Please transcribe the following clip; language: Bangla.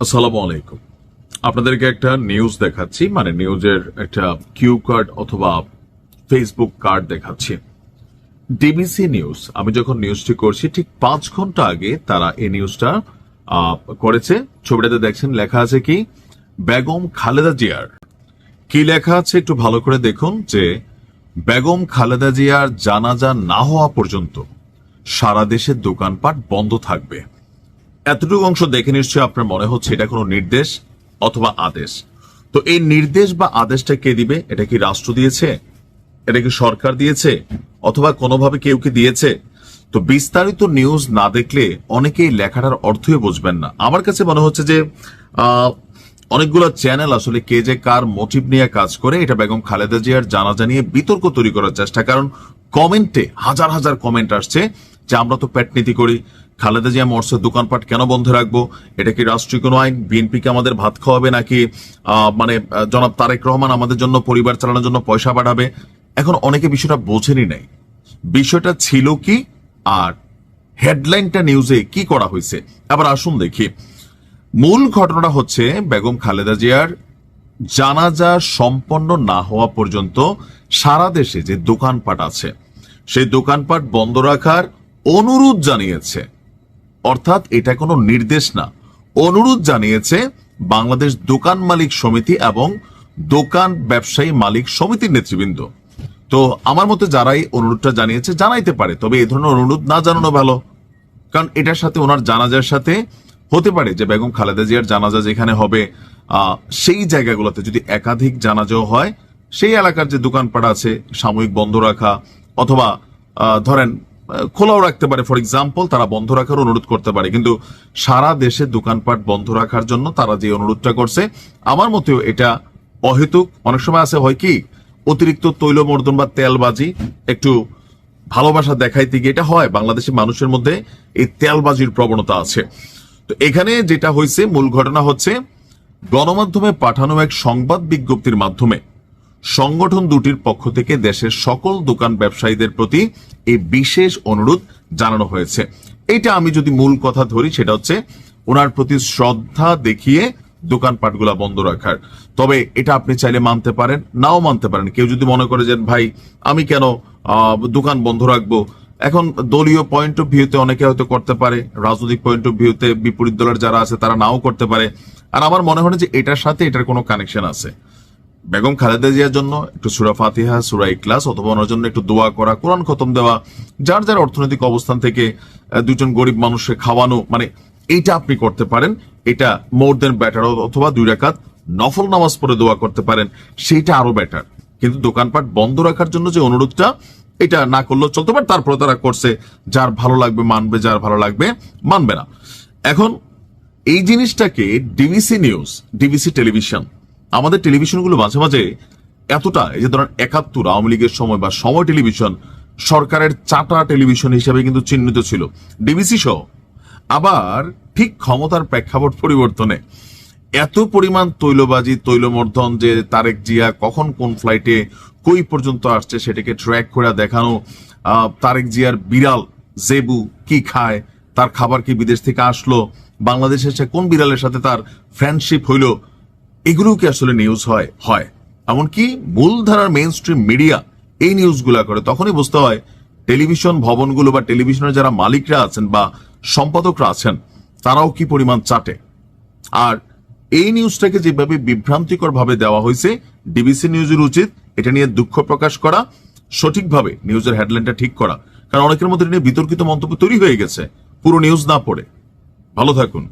আসসালামু আলাইকুম। আপনাদেরকে একটা নিউজ দেখাচ্ছি, মানে নিউজের একটা কিউ কার্ড অথবা ফেসবুক কার্ড দেখাচ্ছি। ডিবিসি নিউজ, আমি যখন নিউজটি করছি ঠিক 5 ঘন্টা আগে তারা এই নিউজটা করেছে। ছবিটাতে দেখছেন লেখা আছে কি, বেগম খালেদা জিয়ার। কি লেখা আছে একটু ভালো করে দেখুন, যে বেগম খালেদা জিয়ার জানাজা না হওয়া পর্যন্ত সারা দেশের দোকানপাট বন্ধ থাকবে। এতটুকু অংশ দেখে নিশ্চয়ই আপনার মনে হচ্ছে এটা কোনো নির্দেশ অথবা আদেশ। তো এই নির্দেশ বা আদেশটা কে দিবে? এটা কি রাষ্ট্র দিয়েছে, এটা কি সরকার দিয়েছে, অথবা কোনোভাবে কেউ কি দিয়েছে? তো বিস্তারিত নিউজ না দেখলে অনেকেই লেখাটার অর্থই বুঝবেন না। আমার কাছে মনে হচ্ছে যে অনেকগুলো চ্যানেল আসলে কে যে কার মোটিভ নিয়ে কাজ করে, এটা বেগম খালেদা জিয়ার জানাজা নিয়ে বিতর্ক তৈরি করার চেষ্টা। কারণ কমেন্টে হাজার হাজার কমেন্ট আসছে যে আমরা তো পেটনীতি করি, খালেদা জিয়া মরছে, দোকানপাট কেন বন্ধ রাখবো? এটা কি রাষ্ট্রীয় কোনো আইন? বিএনপিকে আমাদের ভাত খাওয়াবে নাকি জনাব তারেক রহমান আমাদের জন্য পরিবার চালানোর জন্য পয়সা পাঠাবে? এখন অনেকে বিষয়টা বোঝেনি নাই, বিষয়টা ছিল কি আর হেডলাইনটা নিউজে কি করা হয়েছে। আবার আসুন দেখি, মূল ঘটনাটা হচ্ছে বেগম খালেদা জিয়ার জানাজা সম্পন্ন না হওয়া পর্যন্ত সারা দেশে যে দোকানপাট আছে সেই দোকানপাট বন্ধ রাখার অনুরোধ জানিয়েছে। অর্থাৎ এটা কোনো নির্দেশ না, অনুরোধ জানিয়েছে বাংলাদেশ দোকান মালিক সমিতি এবং দোকান ব্যবসায়ী মালিক সমিতির নেতৃবৃন্দ। তো আমার মতে যারাই অনুরোধটা জানিয়েছে জানাইতে পারে, তবে এই ধরনের অনুরোধ না জানানো ভালো। কারণ এটার সাথে ওনার জানাজার সাথে হতে পারে যে বেগম খালেদা জিয়ার জানাজা যেখানে হবে সেই জায়গাগুলোতে যদি একাধিক জানাজাও হয়, সেই এলাকার যে দোকানপাট আছে সাময়িক বন্ধ রাখা, অথবা ধরেন খোলাও রাখতে পারে। ফর এক্সাম্পল, তারা বন্ধ রাখার অনুরোধ করতে পারে, কিন্তু সারা দেশে দোকানপাট বন্ধ রাখার জন্য তারা যে অনুরোধটা করছে, আমার মতেও এটা অহেতুক। অনেক সময় আছে হয় কি, অতিরিক্ত তৈলমর্দন বা তেলবাজি একটু ভালোবাসা দেখাইতে গিয়ে এটা হয়, বাংলাদেশের মানুষের মধ্যে এই তেলবাজির প্রবণতা আছে। তো এখানে যেটা হয়েছে, মূল ঘটনা হচ্ছে গণমাধ্যমে পাঠানো এক সংবাদ বিজ্ঞপ্তির মাধ্যমে সংগঠন দুটির পক্ষ থেকে দেশের সকল দোকান ব্যবসায়ীদের প্রতি এই বিশেষ অনুরোধ জানানো হয়েছে। এটা আমি যদি মূল কথা ধরি, সেটা হচ্ছে ওনার প্রতি শ্রদ্ধা দেখিয়ে দোকানপাটগুলা বন্ধ রাখার। তবে এটা আপনি চাইলে মানতে পারেন, নাও মানতে পারেন। কেউ যদি মনে করে যে ভাই আমি কেন দোকান বন্ধ রাখবো, এখন দলীয় পয়েন্ট অফ ভিউতে অনেকে হয়তো করতে পারে, রাজনৈতিক পয়েন্ট অফ ভিউতে বিপরীত দলের যারা আছে তারা নাও করতে পারে। আর আমার মনে হয় যে এটার সাথে এটার কোনো কানেকশন আছে। বেগম খালেদা জিয়ার জন্য একটু সূরা ফাতিহা, সূরা ইখলাস, অথবা ওনার জন্য একটু দোয়া করা, কোরআন খতম দেওয়া, যার যার অর্থনৈতিক অবস্থান থেকে দুজন গরিব মানুষকে খাওয়ানো, মানে এইটা আপনি করতে পারেন। এটা মোর দেন বেটার। অথবা 2 রাকাত নফল নামাজ পড়ে দোয়া করতে পারেন, সেইটা আরো বেটার। কিন্তু দোকানপাট বন্ধ রাখার জন্য যে অনুরোধটা, এটা না করলেও চলতে পারে। তারপরে তারা করছে, যার ভালো লাগবে মানবে, যার ভালো লাগবে মানবে না। এখন এই জিনিসটাকে ডিবিসি নিউজ, ডিবিসি টেলিভিশন, আমাদের টেলিভিশনগুলো মাঝে মাঝে এতটা, এই যে ধরেন 71 আওয়ামী লীগের সময় বা সময় টেলিভিশন সরকারের চাটা টেলিভিশন হিসেবে কিন্তু চিহ্নিত ছিল, ডিবিসি সহ। আবার ঠিক ক্ষমতার প্রেক্ষাপট পরিবর্তনে এত পরিমাণ তৈলবাজি, তৈলমর্ধন, যে তারেক জিয়া কখন কোন ফ্লাইটে কই পর্যন্ত আসছে সেটাকে ট্র্যাক করে দেখানো, তারেক জিয়ার বিড়াল জেবু কি খায়, তার খাবার কি বিদেশ থেকে আসলো, বাংলাদেশে এসে কোন বিড়ালের সাথে তার ফ্রেন্ডশিপ হইলো, এগুলো কি আসলে নিউজ হয়? হয়। এমনকি মূলধারার মেইন স্ট্রিম মিডিয়া এই নিউজগুলা করে, তখনই বুঝতে হয় টেলিভিশন ভবনগুলো বা টেলিভিশনের যারা মালিকরা আছেন বা সম্পাদকরা আছেন তারাও কি পরিমাণ চাটে। আর এই নিউজটাকে যেভাবে বিভ্রান্তিকর ভাবে দেওয়া হয়েছে, ডিবিসি নিউজের উচিত এটা নিয়ে দুঃখ প্রকাশ করা, সঠিকভাবে নিউজের হেডলাইনটা ঠিক করা। কারণ অনেকের মধ্যে নিয়ে বিতর্কিত মন্তব্য তৈরি হয়ে গেছে পুরো নিউজ না পড়ে। ভালো থাকুন।